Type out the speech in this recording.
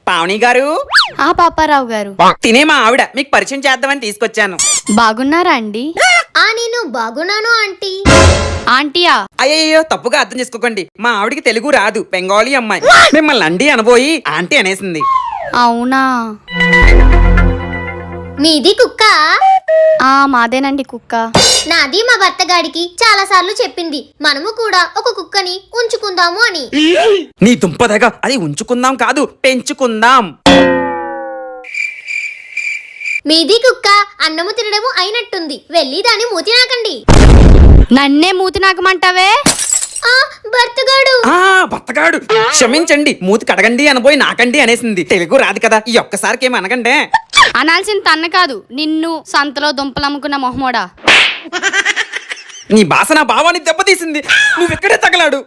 పావని గారు. ఆ పాపారావు గారు. తినే మా ఆవిడ, మీకు పరిచయం చేద్దామని తీసుకొచ్చాను. బాగున్నారా అండి? నేను బాగున్నాను ఆంటీ. ఆంటీయా? అయ్యయ్యో, తప్పుగా అర్థం చేసుకోకండి. మా ఆవిడికి తెలుగు రాదు, బెంగాలీ అమ్మాయి. మిమ్మల్ని అండి అనబోయి ఆంటీ అనేసింది. అవునా? మీది కుక్క? మాదేనండి కుక్క. నాది మా భర్తగాడికి చాలా సార్లు చెప్పింది, మనము కూడా ఒక కుక్కని ఉంచుకుందాము అని. నీ దుంపదగా, అది ఉంచుకుందాం కాదు, పెంచుకుందాం. మీది కుక్క అన్నము తినడము అయినట్టుంది, వెళ్ళి దాన్ని మూతి నాకండి. నన్నే మూతి నాకమంటావే? భర్తగాడు. భర్తగాడు, క్షమించండి, మూతి కడగండి అనబోయి నాకండి అనేసింది. తెలుగు రాదు కదా, ఈ ఒక్కసారికి ఏమి అనకండే. అనాల్సిన తన్న కాదు, నిన్ను సంతలో దుంపలమ్ముకున్న మొహమోడా. నీ బాస నా భావాన్ని దెబ్బతీసింది. నువ్వెక్కడే తగలాడు.